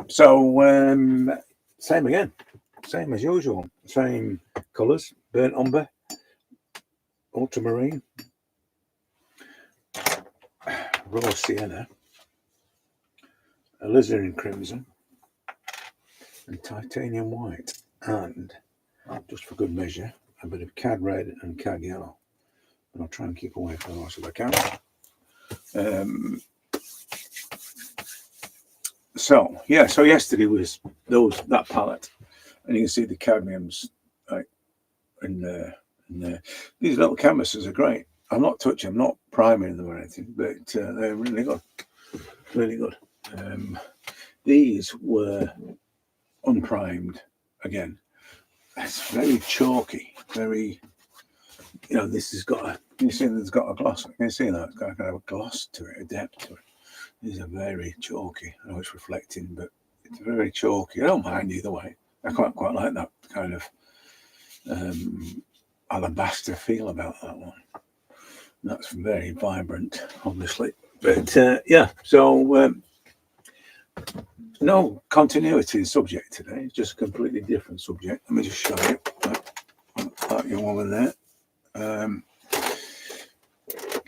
So same again, same as usual, same colours: burnt umber, ultramarine, raw sienna, alizarin crimson, and titanium white, and just for good measure, a bit of cad red and cad yellow. And I'll try and keep away from those if I can. So yesterday was that palette, and you can see the cadmiums like in there. These little canvases are great. I'm not touching, I'm not priming them or anything, but they're really good, really good. These were unprimed again. It's very chalky, very. This has got a. You see, there's got a gloss. Can you see that? It's got kind of a gloss to it, a depth to it. These are very chalky. I know it's reflecting, but it's very chalky. I don't mind either way. I quite like that kind of alabaster feel about that one. That's very vibrant, obviously. But so no continuity in subject today. It's just a completely different subject. Let me just show you that young woman there.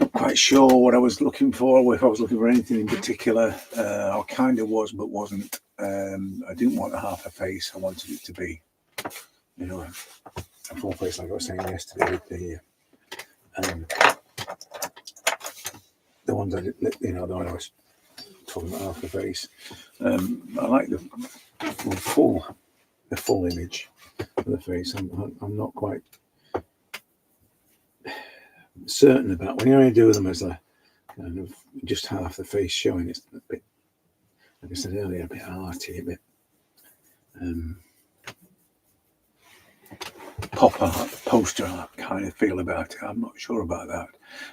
Not quite sure what I was looking for, if I was looking for anything in particular. I kind of was, but wasn't. I didn't want a half a face. I wanted it to be, a full face, like I was saying yesterday with the ones I did, the one I was talking about half the face. I like the full image of the face. I'm not quite certain about when you only do them as a kind of just half the face showing. It's a bit, like I said earlier, a bit arty, a bit pop art, poster art kind of feel about it. I'm not sure about that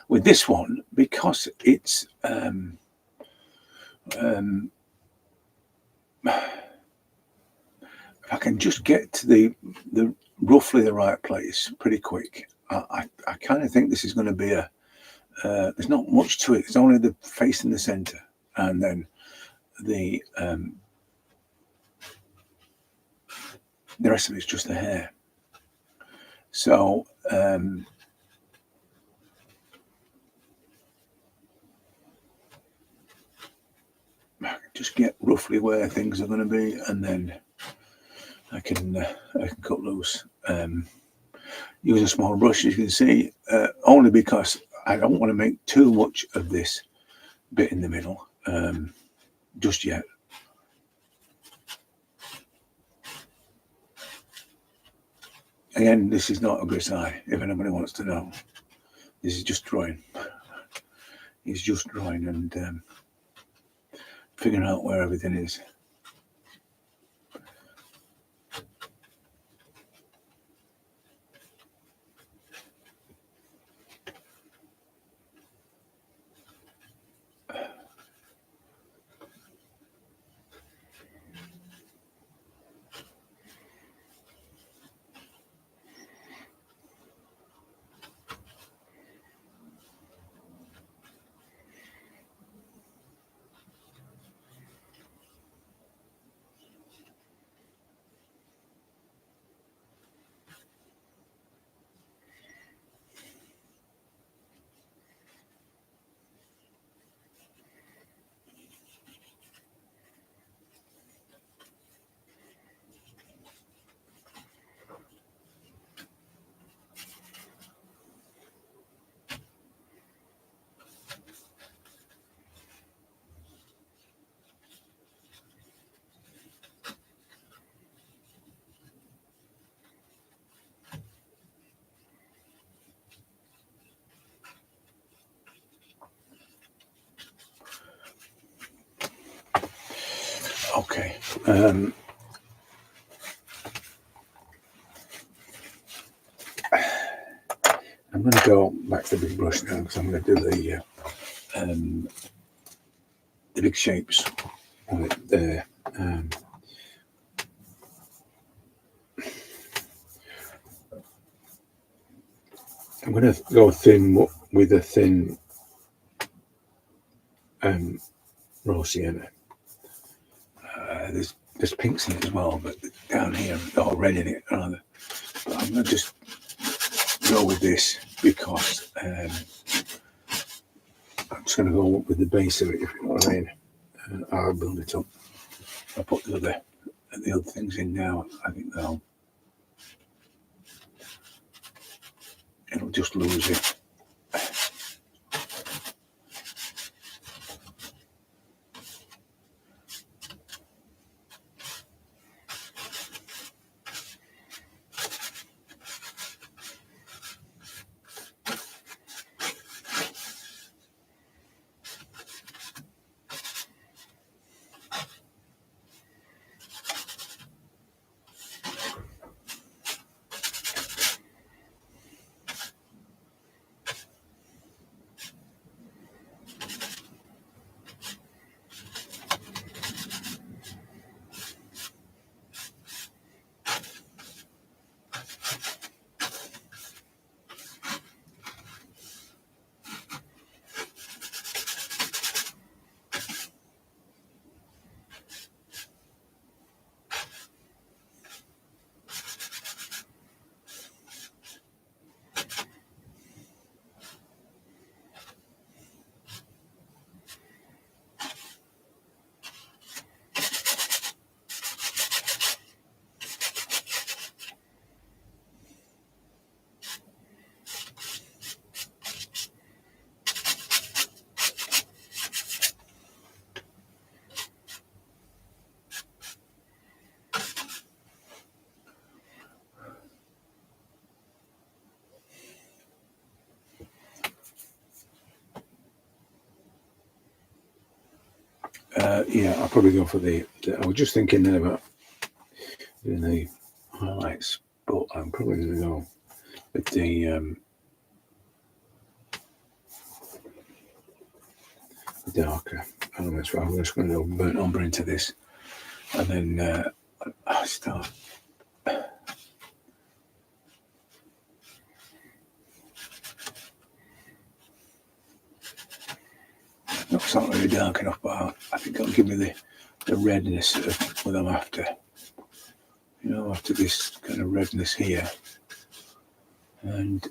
with this one, because it's if I can just get to the roughly the right place pretty quick, I kind of think this is going to be there's not much to it. It's only the face in the center, and then the rest of it's just the hair. So just get roughly where things are going to be, and then I can cut loose. Use a small brush, as you can see, only because I don't want to make too much of this bit in the middle just yet. Again, this is not a grisaille, if anybody wants to know. This is just drawing. It's just drawing and figuring out where everything is. Okay. I'm going to go back to the big brush now, because I'm going to do the big shapes on it there. I'm going to go thin with a thin raw sienna. there's pinks in it as well, but down here, or red in it rather. But I'm going to just go with this because I'm just going to go with the base of it, if you know what I mean. I'll build it up. I'll put the other things in now. I think it'll just lose it. Yeah, I'll probably go for the. I was just thinking then about doing the highlights, but I'm probably going to go with the darker elements. I'm just going to go burnt umber into this, and then I start. It's not really dark enough, but I think it'll give me the redness of what I'm after. You know, after this kind of redness here, and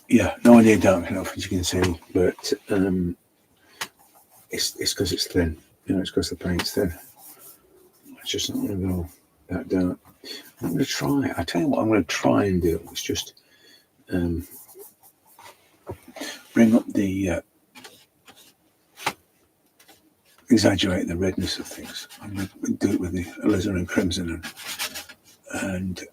yeah, no idea dark enough, as you can see, but it's because it's thin. You know, it's because the paint's thin. It's just not going to go that dark. I'm going to try. I tell you what, I'm going to try and do. It's just bring up the exaggerate the redness of things. I'm going to do it with the alizarin crimson and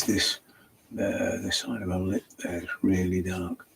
is this the side of her lip there is really dark.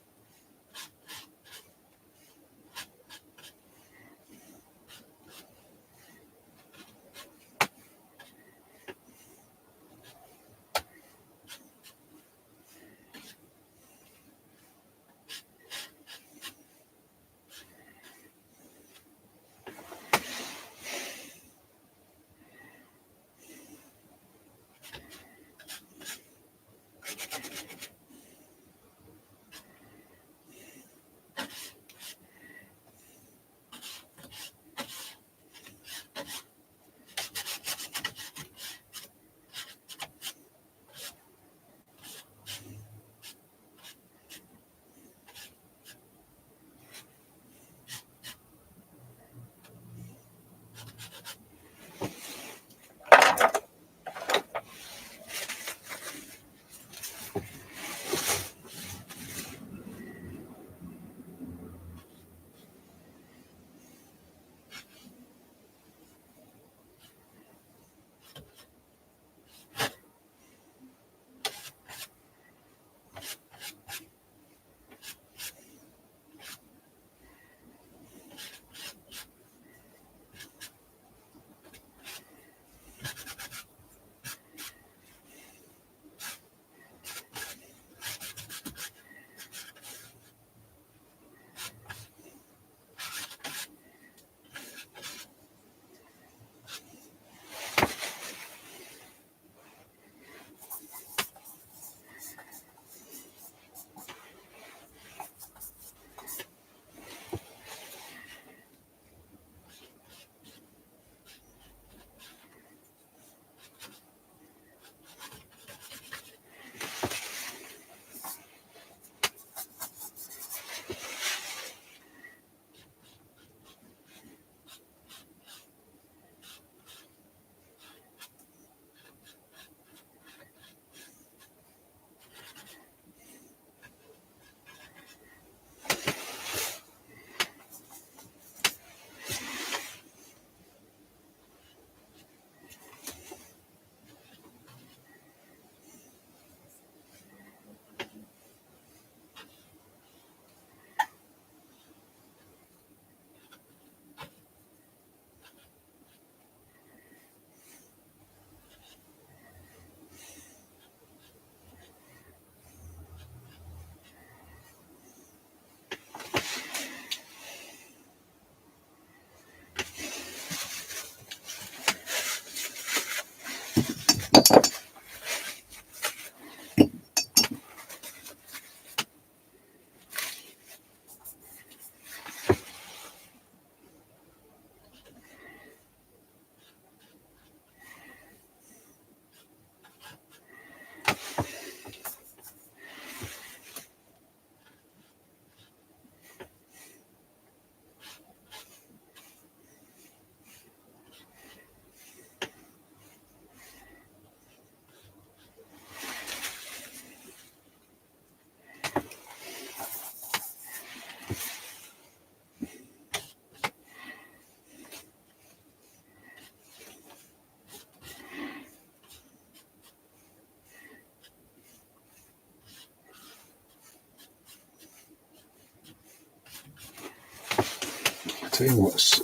I'll tell you what's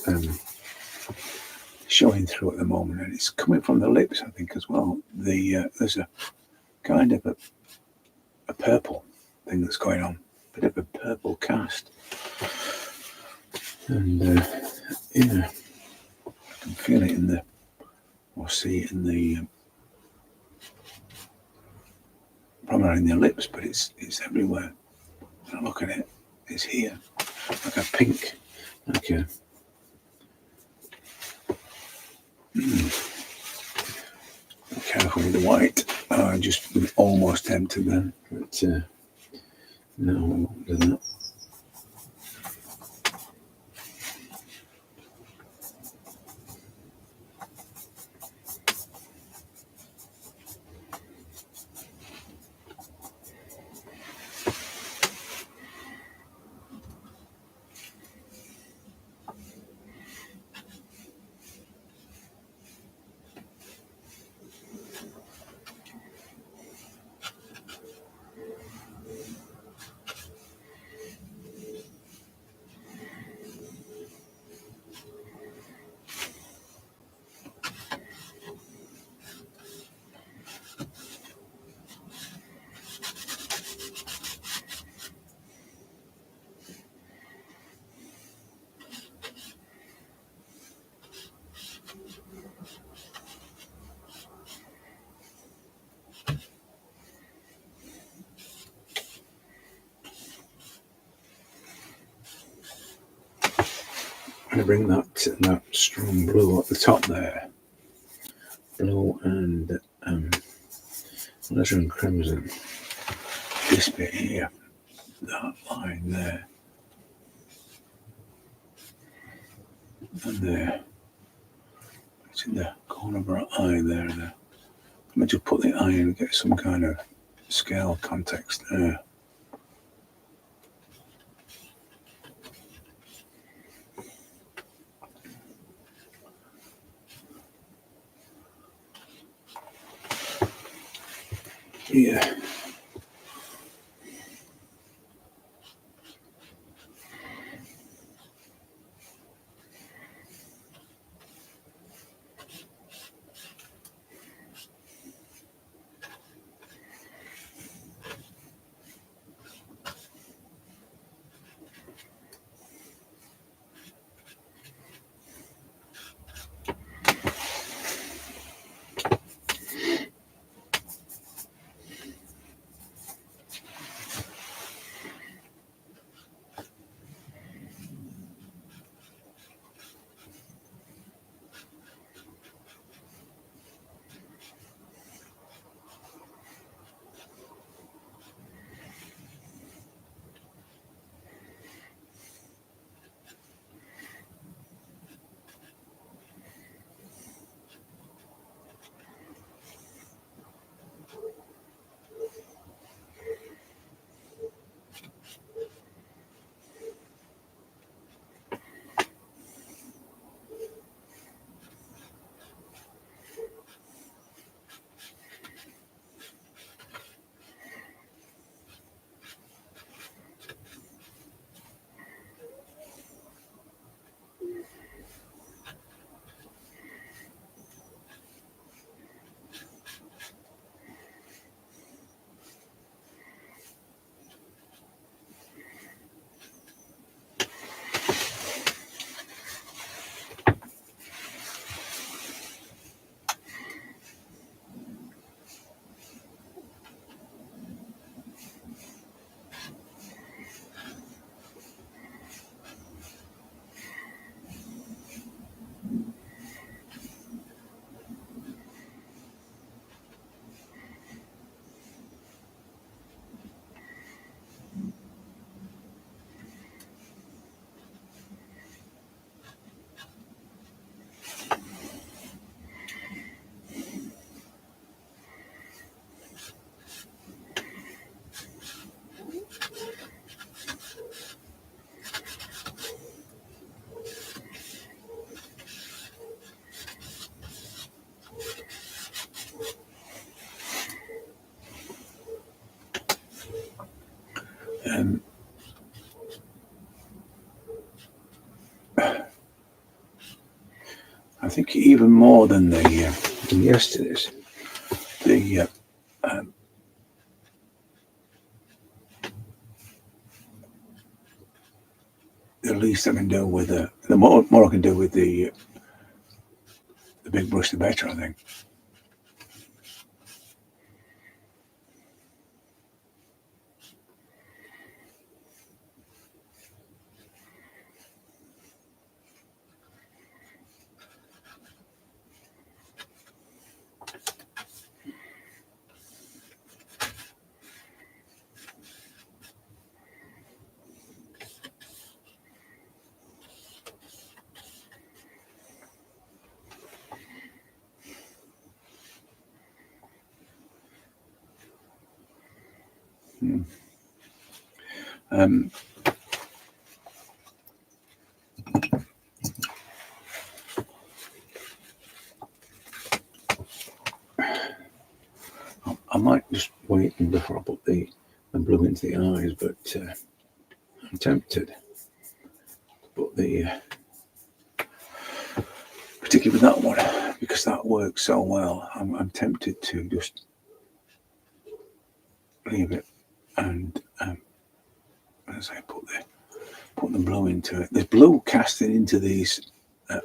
showing through at the moment, and it's coming from the lips, I think, as well. There's a kind of a purple thing that's going on, a bit of a purple cast, and yeah, I can feel it in the, or see it in the, primarily in the lips, but it's everywhere. When I look at it, it's here, like a pink, like a. Be careful with the white. I just almost tempted then, but no, I won't do that. to bring that strong blue at the top there, blue and leather and crimson. This bit here, that line there, and there. It's in the corner of our eye there. Let me just put the eye in and get some kind of scale context there. Yeah. I think even more than yesterday's, the least I can do with the more I can do with the big brush, the better, I think. I might just wait before I put the blue into the eyes, but I'm tempted to put particularly with that one, because that works so well. I'm tempted to just leave it and as I put the blue into it. There's blue casting into these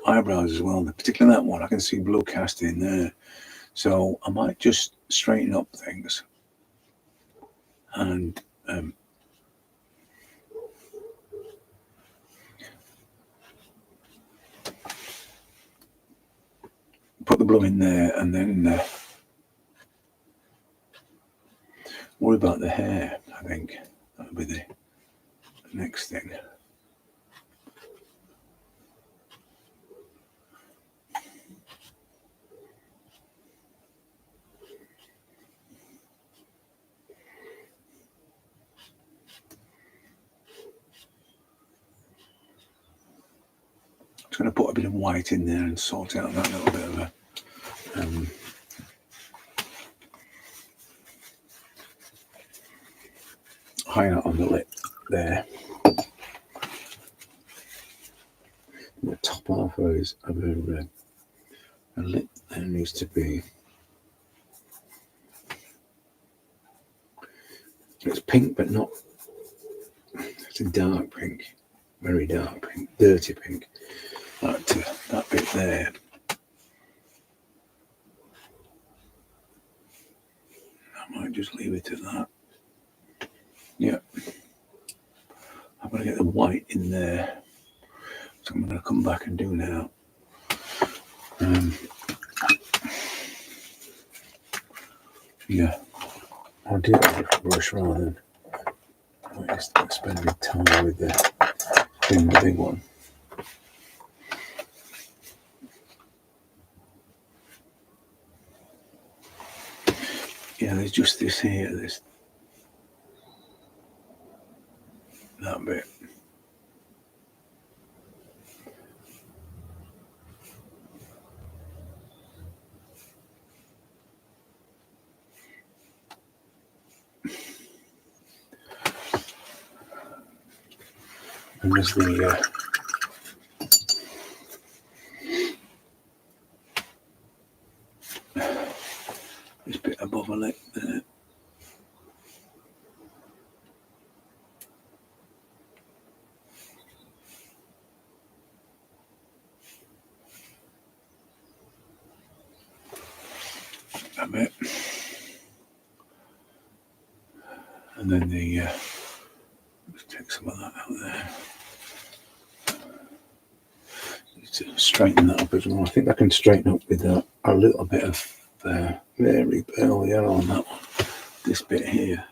eyebrows as well, particularly that one. I can see blue casting there, so I might just straighten up things and in there, and then worry about the hair. I think that'll be the next thing. I'm going to put a bit of white in there and sort out that little bit of a highlight on the lip there. The top half of her lip there needs to be, it's pink but not, it's a dark pink, very dark pink, dirty pink. That bit there. I might just leave it at that. Yeah. I'm going to get the white in there. So I'm going to come back and do now. Yeah. I'll do it with a different brush rather than spending time with the big one. Yeah, there's just this here, that bit. And there's this bit above her lip there. That bit. And then let's take some of that out there. Need to straighten that up as well. I think I can straighten up with a little bit of very pale yellow on that one. This bit here.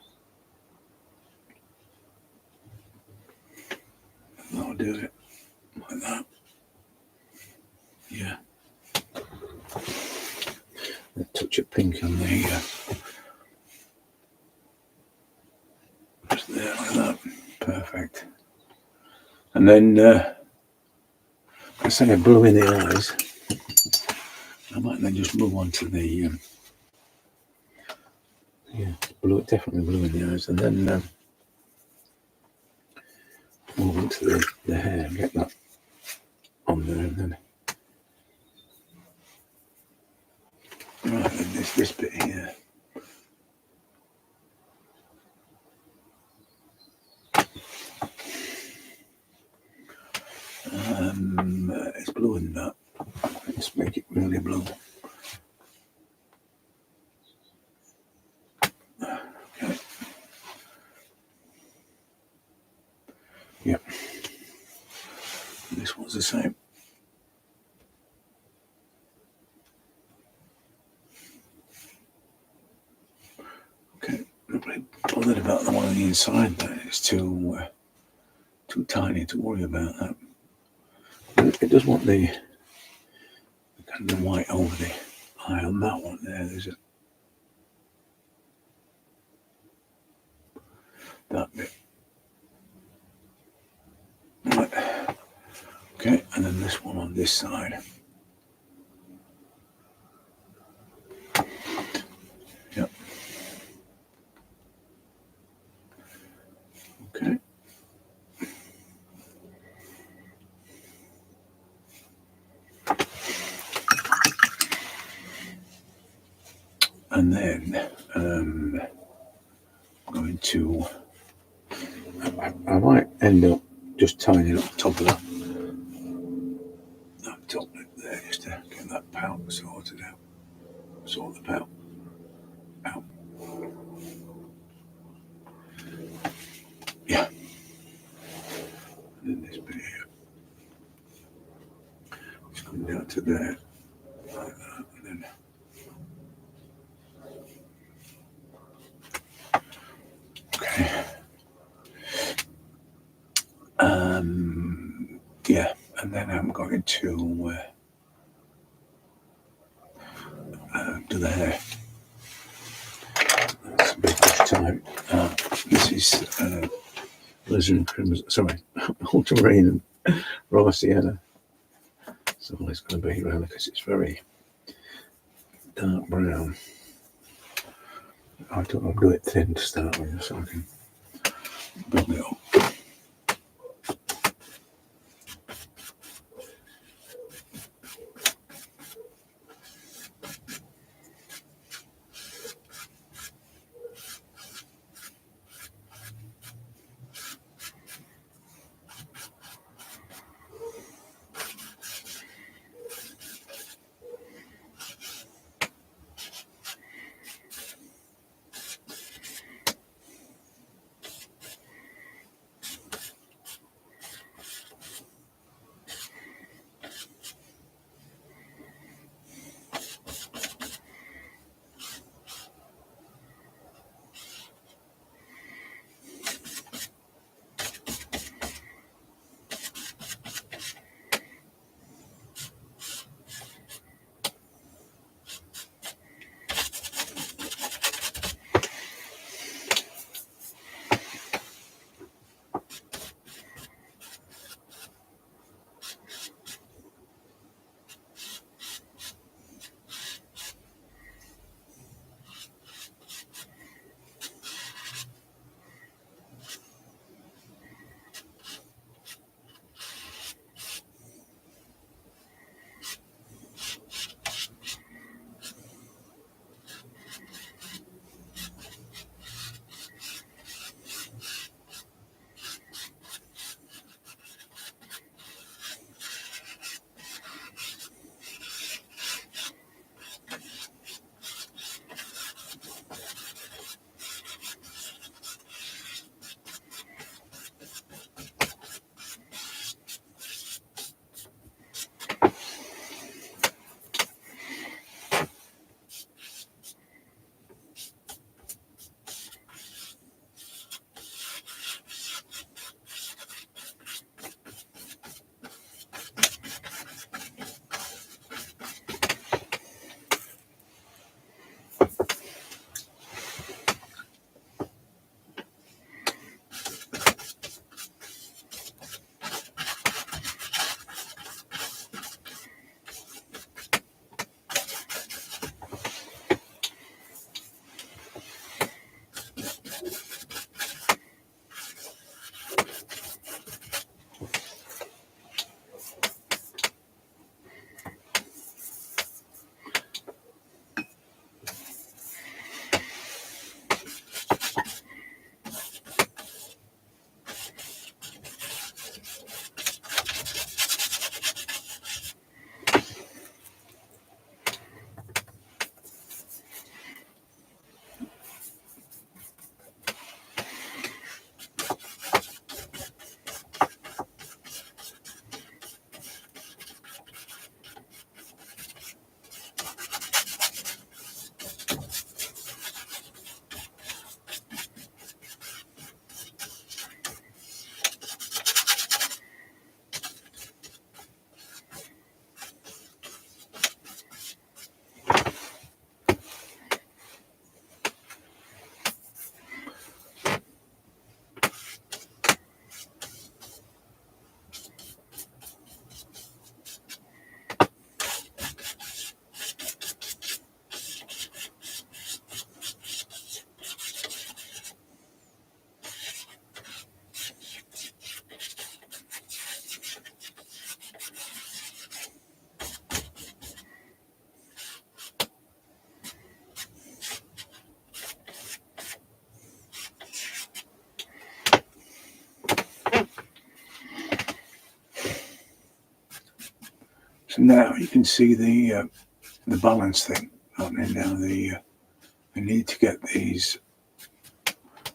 That'll do it. Like that. Yeah. A touch of pink on there. Just there like that. Perfect. And then I say I blue in the eyes. I might then just move on to the blue, definitely blue in the eyes, and then move on to the hair and get that on there, and then right, and this bit here. It's blue in that. Let's make it really blue. Okay. Yep. This one's the same. Okay. I'm really bothered about the one on the inside there. It's too tiny to worry about that. It does want the kind of the white over the eye on that one there. There's that bit. Right. Okay, and then this one on this side. Yep. Okay. And then I'm going to, I might end up just tying it up top of that top lip there, just to get that pout sorted out. Sort the pout out. Yeah. And then this bit here. Just come down to there, like that, and then Yeah, and then I'm going to do the hair. That's a bit of time. This is Lizard and Crimson, sorry, Ultramarine and Raw Sienna. So it's going to be around because it's very dark brown. I'll do it thin to start with so I can build it up. So now you can see the balance thing happening now. I need to get these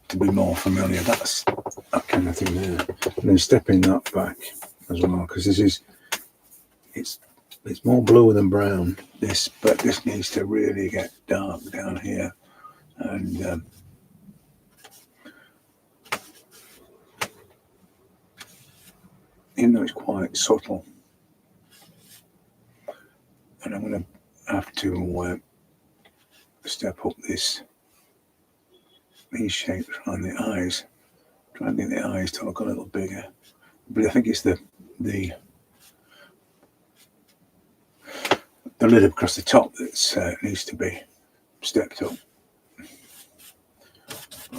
to be more familiar. That's that kind of thing there, and then stepping that back as well, because this is it's more blue than brown. But this needs to really get dark down here, and even though it's quite subtle. And I'm going to have to step up these shapes around the eyes. Try and get the eyes to look a little bigger. But I think it's the lid across the top that needs to be stepped up.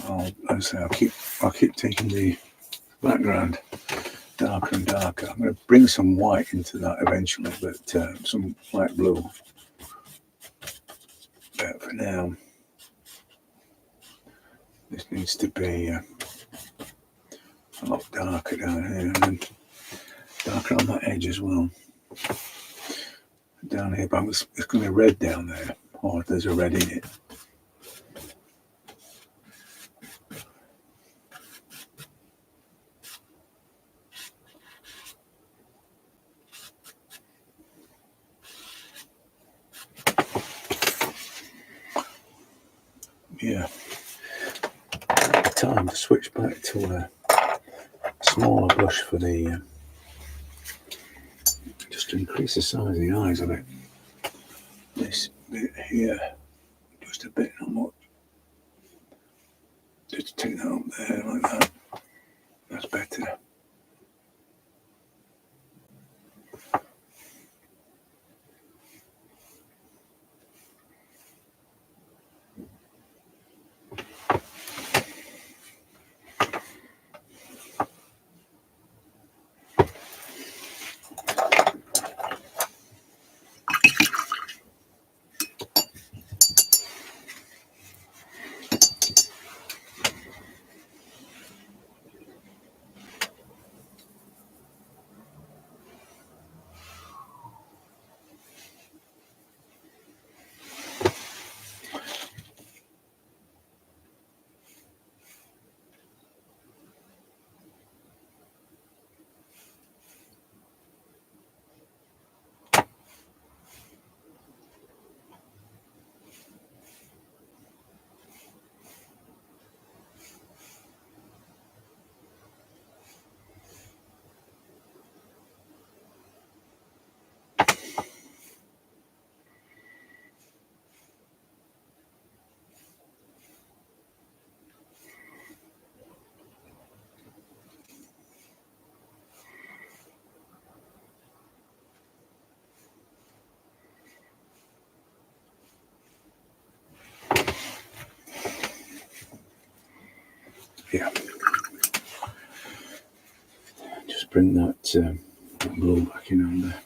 I'll keep taking the background darker and darker. I'm going to bring some white into that eventually, but some light blue. But for now, this needs to be a lot darker down here, and then darker on that edge as well. Down here, but it's going to be red down there, or there's a red in it. Yeah, time to switch back to a smaller brush for the just to increase the size of the eyes of it. This bit here, just a bit, not much. Just take that up there like that. That's better. Yeah, just bring that blue back in on there.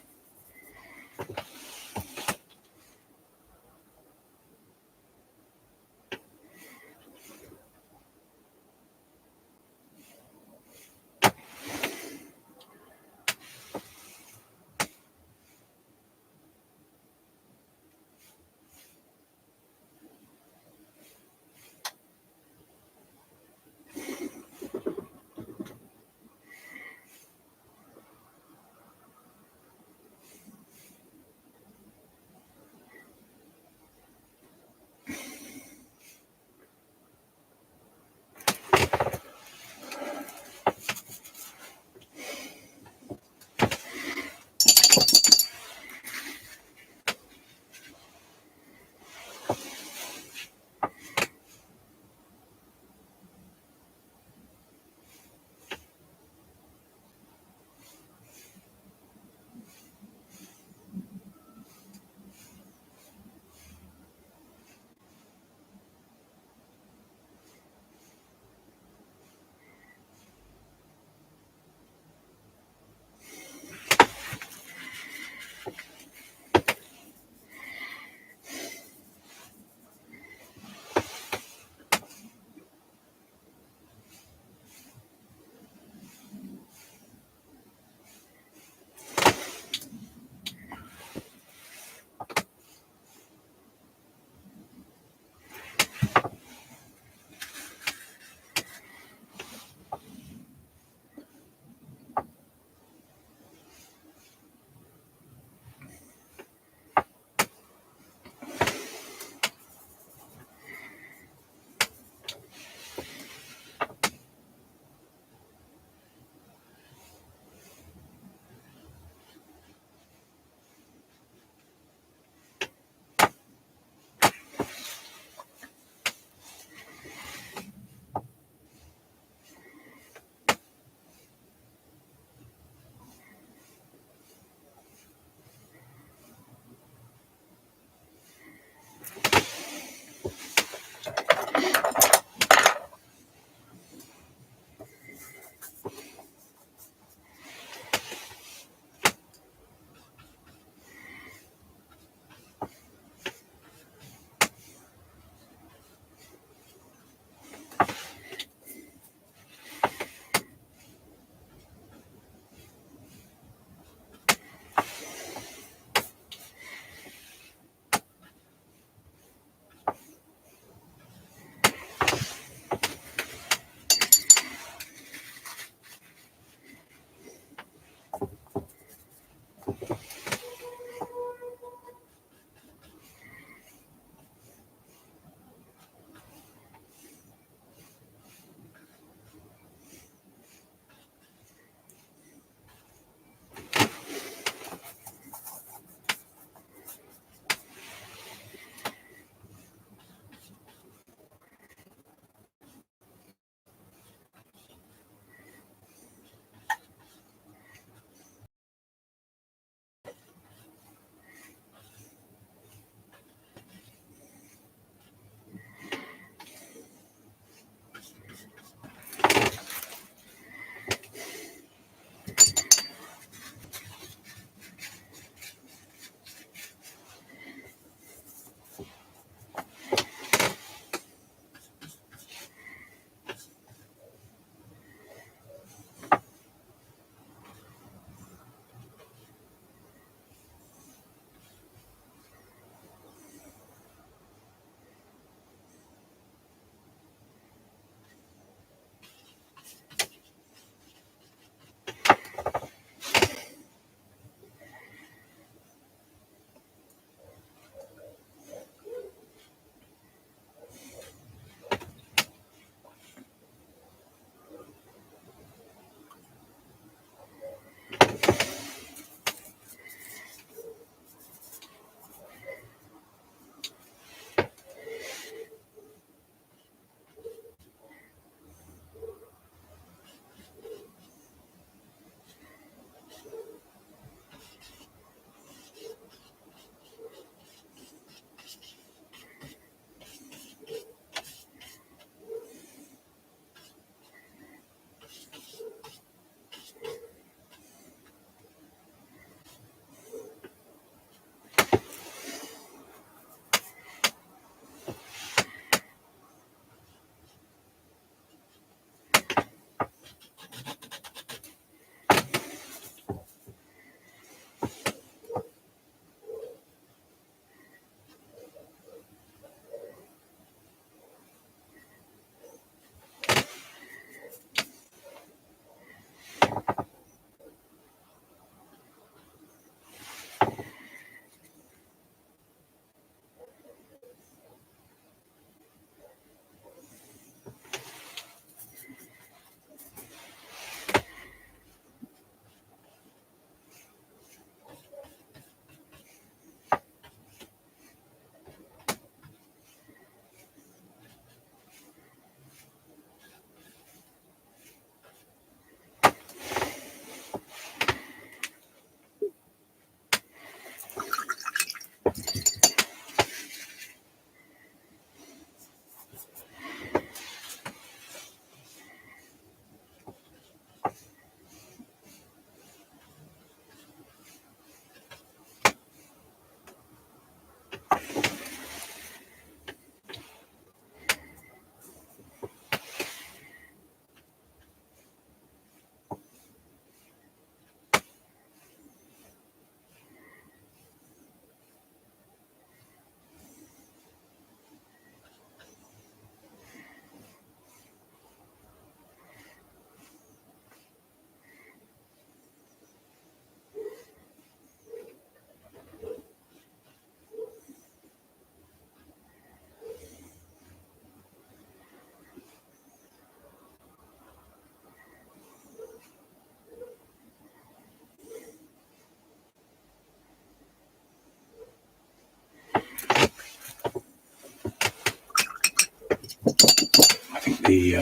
the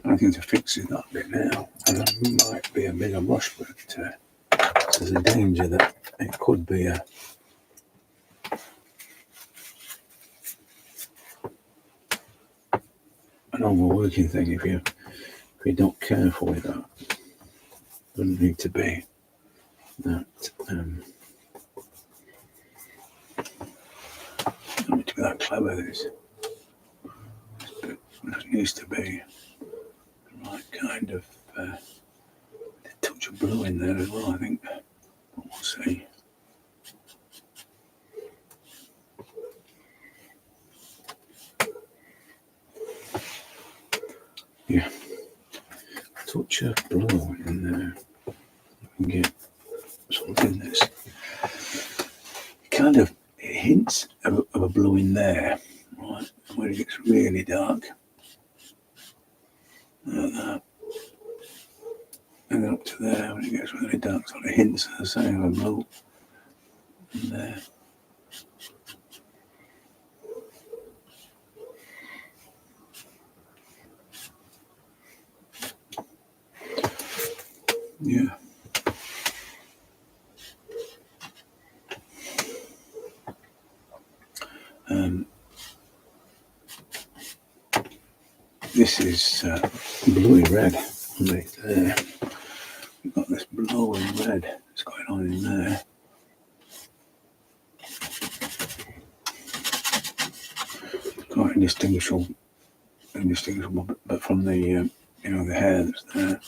I think to fix it that bit now, and it might be a bigger brush, but there's a danger that it could be an overworking thing if you're not careful with that. Doesn't need to be that. Doesn't need to be that clever. This, but it needs to be the right kind of a touch of blue in there as well, I think. But we'll see. Yeah, touch of blue in there. You can get something that's kind of, it hints of a blue in there, right? Where it gets really dark, like that, and then up to there when it gets really dark, sort of hints, as I say, of a blue in there. Yeah. This is bluey red right there. We've got this blue and red that's going on in there. Quite indistinguishable, but from the you know, the hair that's there.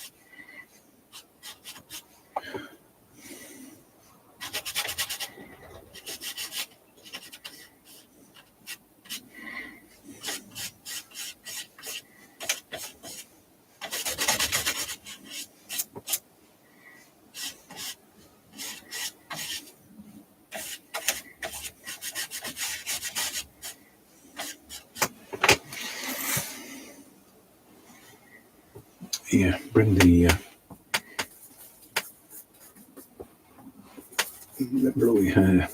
Yeah, bring the bluey hair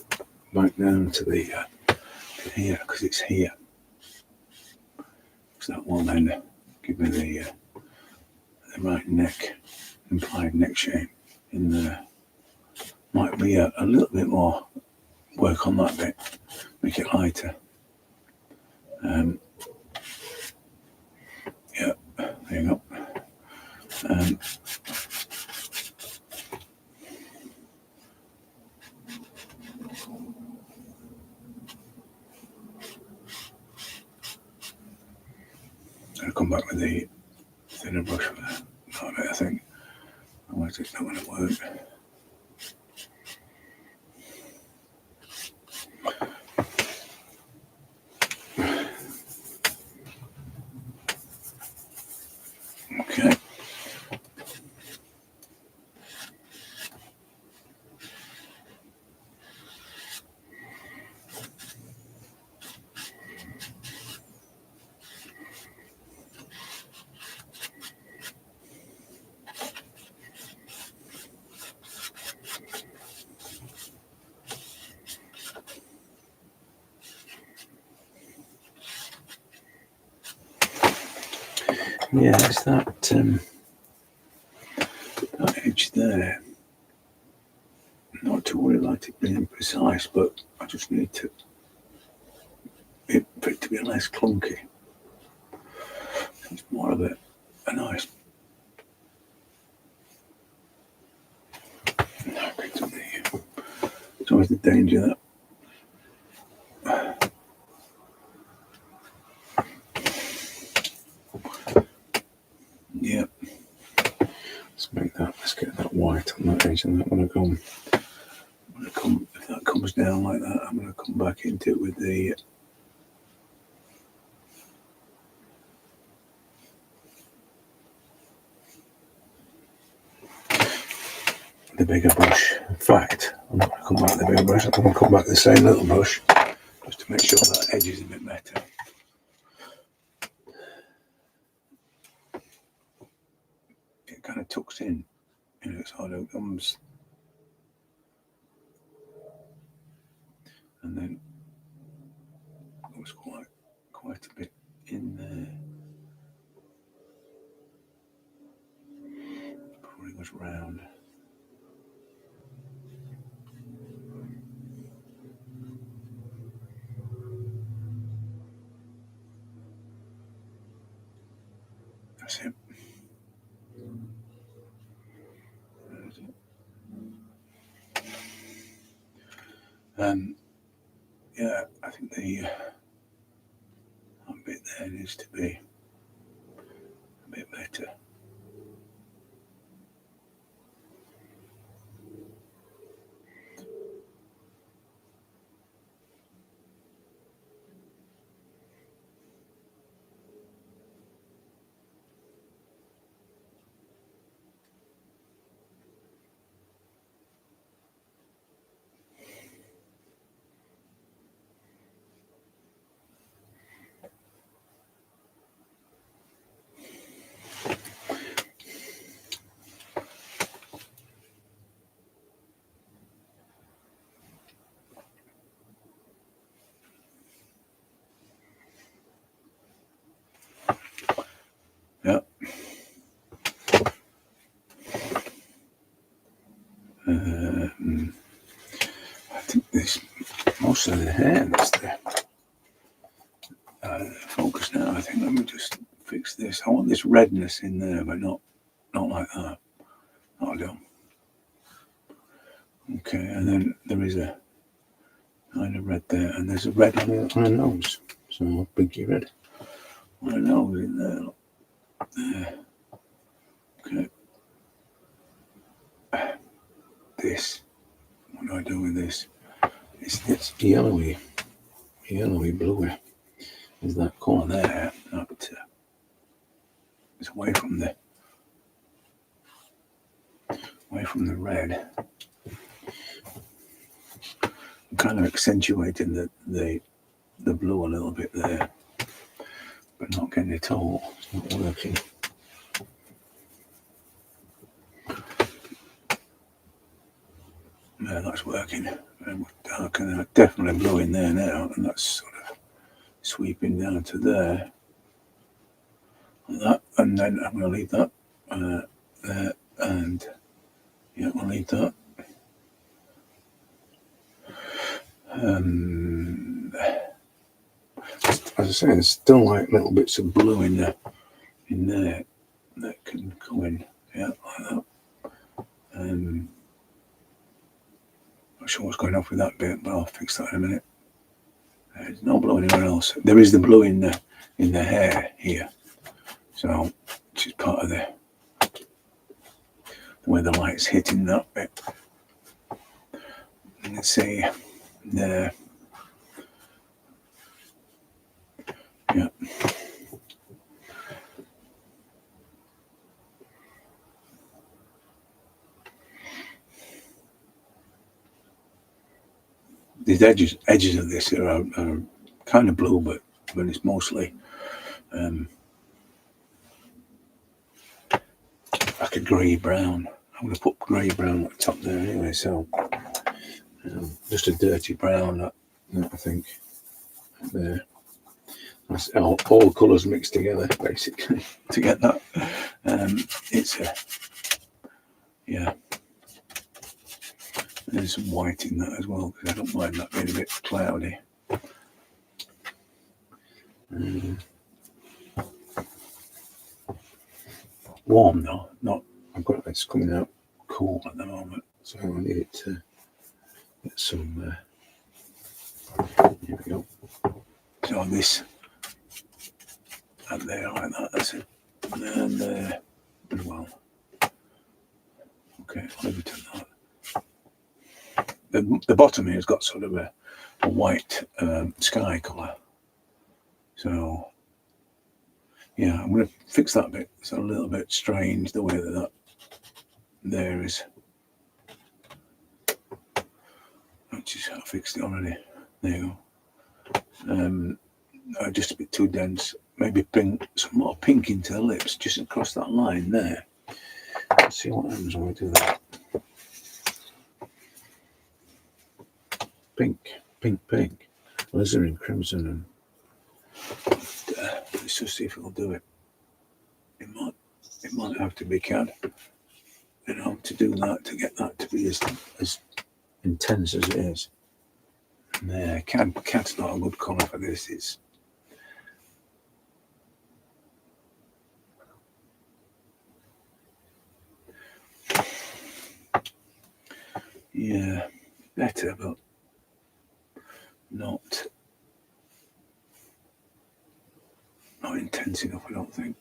back down to the here, because it's here. So that will then give me the right neck, implied neck shape in there. Might be a little bit more work on that bit, make it lighter. Yeah, there you go. I'll come back with the thinner brush for that. I think. Otherwise it's not going to work. Okay. Yeah, it's that edge there. Not to worry about it being precise, but I just need to for it to be less clunky. It's more of a nice. It's always the danger that. Yeah. Let's get that white on that edge, and that when I come, if that comes down like that, I'm going to come back into it with the bigger brush. In fact, I'm not going to come back with the bigger brush, I'm going to come back with the same little brush, just to make sure that edge is a bit better. It kind of tucks in, you know, so it comes, and then goes quite a bit in there. much round. That's it. Yeah, I think the bit there needs to be a bit better. Yeah. I think this, most of the hair that's there. Focus now. I think let me just fix this. I want this redness in there, but not like that. That'll do. Okay, and then there is a kind of red there, and there's a red on her nose. So pinky red on her nose in there. There. Okay. This. What do I do with this? It's yellowy bluey. Is that colour there? But it's away from the red. I'm kind of accentuating the blue a little bit there, but not getting it all. It's not working. Yeah, that's working. Very much darker. There's definitely blue in there now, and that's sort of sweeping down to there. Like that, and then I'm going to leave that there, and yeah, I'll leave that. As I say, there's still like little bits of blue in there that can go in, yeah, like that. Not sure what's going off with that bit, but I'll fix that in a minute. There's no blue anywhere else. There is the blue in the hair here, so which is part of the where the light's hitting that bit. And let's see there. Yeah. These edges of this are kind of blue, but it's mostly like a grey brown. I'm going to put grey brown at the top there anyway, so just a dirty brown, that I think there. That's all colours mixed together basically to get that. It's a yeah. There's some white in that as well, because I don't mind that being a bit cloudy. Warm though, not. It's coming out cool at the moment, so I need it to get some. Here we go. So this and there like that. That's it. And there as well. Okay, leave it at that. The bottom here has got sort of a white sky colour. So yeah, I'm going to fix that bit. It's a little bit strange the way that there is. Which is, I fixed it already. There you go. Just a bit too dense. Maybe pink, some more pink into the lips, just across that line there. Let's see what happens when we do that. Pink. Alizarin crimson, and let's just see if it'll do it. It might have to be cad. you know, to do that, to get that to be as intense as it is. And there, cat's not a good colour for this. It's yeah, better, but not intense enough, I don't think.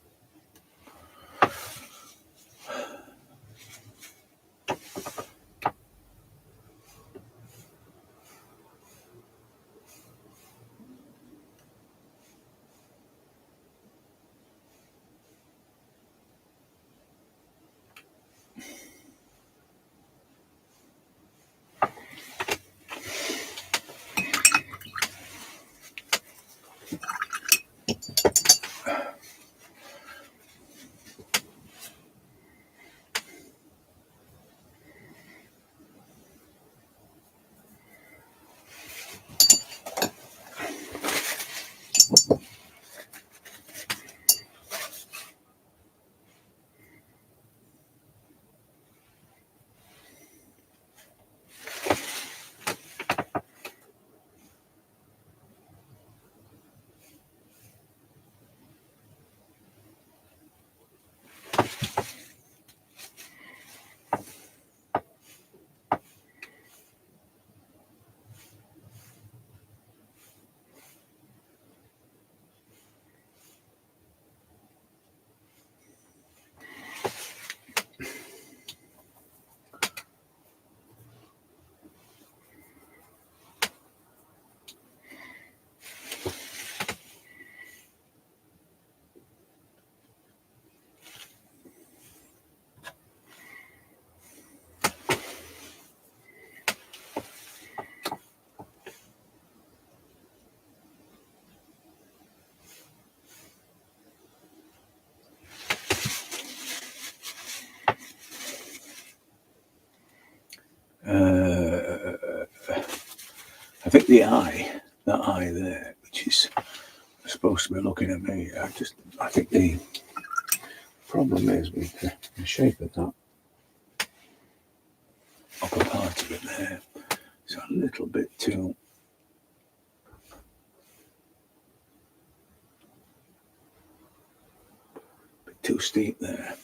I think that eye there, which is supposed to be looking at me, I think the problem is with the shape of that upper part of it there. It's a little bit too steep there.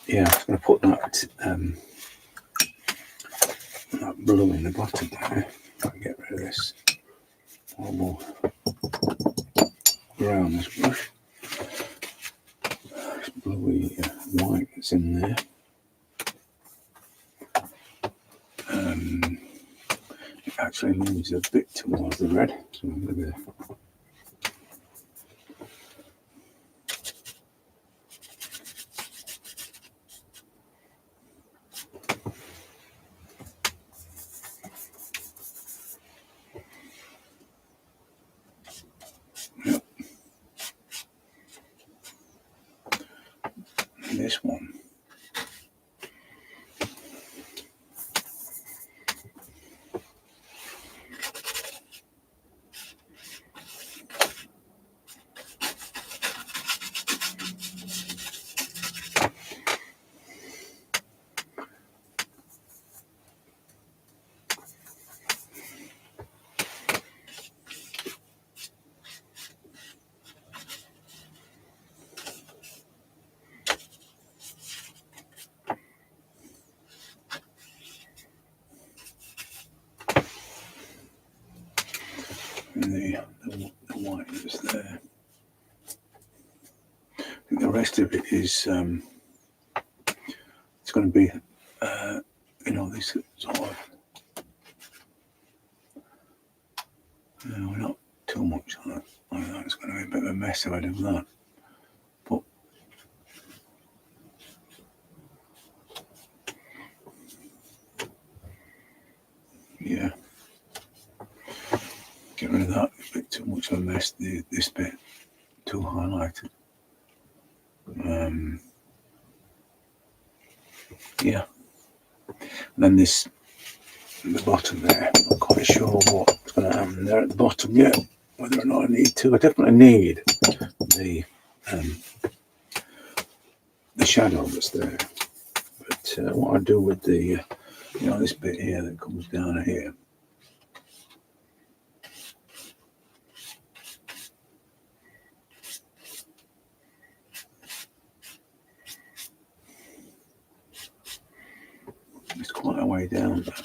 yeah, I'm going to put that blue in the bottom there. I'll get rid of this horrible brown this brush. This bluey white that's in there. It actually leans a bit towards the red, so I'm going to this one. And the white that's there. I think the rest of it is it's going to be this sort of not too much on it like that. It's going to be a bit of a mess if I do that, but yeah, get rid of that. A bit too much of a mess. This bit too highlighted. Yeah, and then this the bottom there. I'm not quite sure what's going to happen there at the bottom yet. Whether or not I need to, I definitely need the shadow that's there. But what I do with the this bit here that comes down here. It's quite a way down there.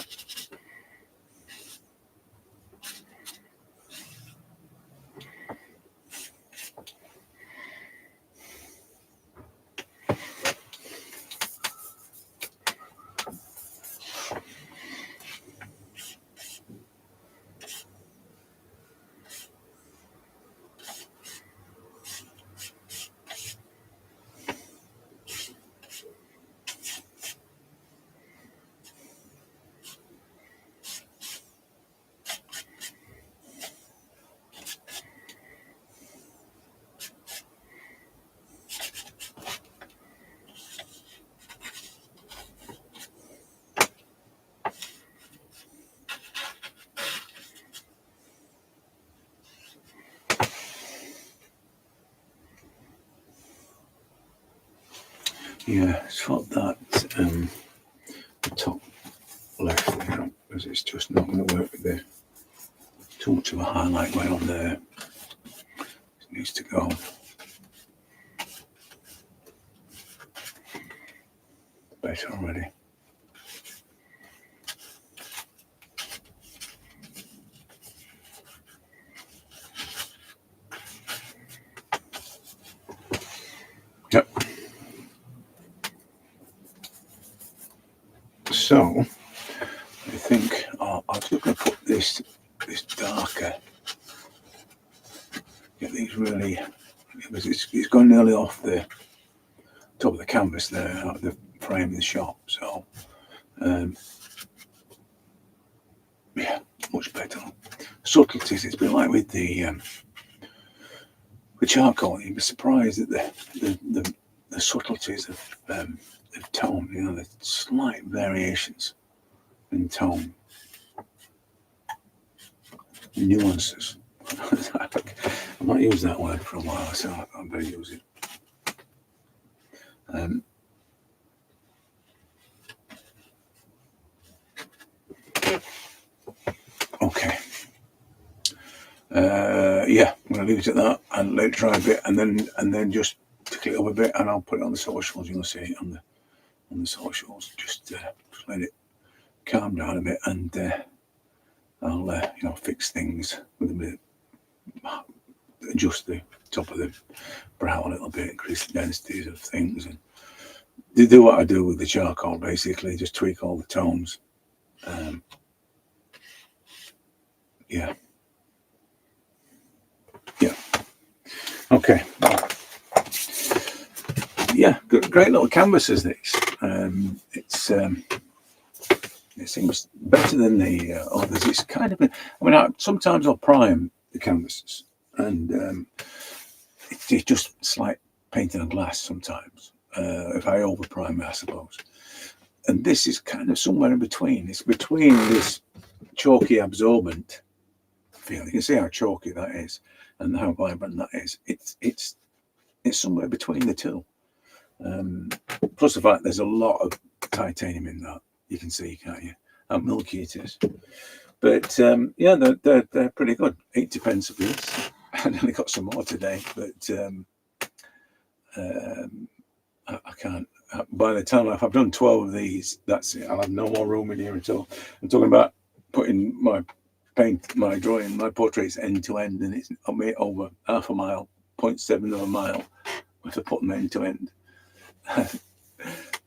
Yeah, swap that top left there because it's just not going to work with the too much of a highlight going on there. It needs to go. Better already. Yep. So I think I'm just going to put this darker. Get these really, because it's gone nearly off the top of the canvas there, out of the frame of the shop. So yeah, much better. Subtleties. It's been like with the charcoal. You'd be surprised at the subtleties of tone. The slight variations in tone, nuances. I've not used that word for a while, so I better use it. Okay. Yeah, I'm going to leave it at that and let it dry a bit, and then just tickle it up a bit, and I'll put it on the socials. You'll see it on on the socials. Just let it calm down a bit, and I'll fix things with a bit, adjust the top of the brow a little bit, increase the densities of things, and do what I do with the charcoal, basically, just tweak all the tones. Yeah. Okay. Yeah, great little canvases, these. It seems better than the others. It's kind of, sometimes I'll prime the canvases, and it's just it's like painting a glass sometimes. If I over prime it, I suppose. And this is kind of somewhere in between. It's between this chalky absorbent feel. You can see how chalky that is and how vibrant that is. It's somewhere between the two. Plus the fact there's a lot of titanium in that. You can see, can't you, how milky it is. But yeah, they're pretty good. 80p for this. I only got some more today, but I can't. By the time I've done 12 of these, that's it. I'll have no more room in here at all. I'm talking about putting my paint, my drawing, my portraits end to end, and it's over half a mile, 0.7 of a mile, if I put them end to end.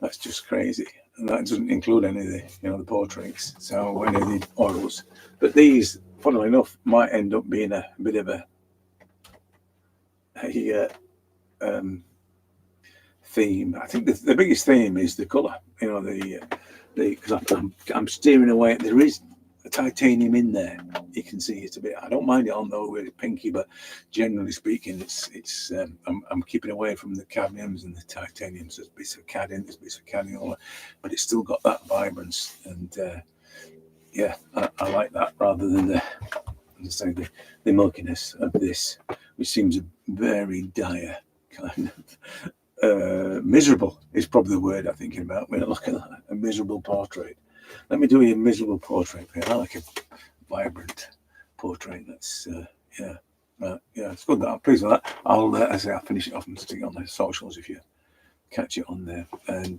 That's just crazy, and that doesn't include any of the the portraits. So any of the oils, but these, funnily enough, might end up being a bit of a theme. I think the biggest theme is the colour. Because I'm steering away. There is a titanium in there. You can see it a bit. I don't mind it on though, really pinky, but generally speaking, it's I'm keeping away from the cadmiums and the titaniums. There's bits of cadmium, there's bits of cadmium, but it's still got that vibrance, and yeah, I like that rather than the milkiness of this, which seems a very dire kind of miserable is probably the word I'm thinking about when I look at that. A miserable portrait. Let me do a miserable portrait. I like a vibrant portrait. That's yeah, it's good. That I'm pleased with that. I'll finish it off and stick it on the socials if you catch it on there. And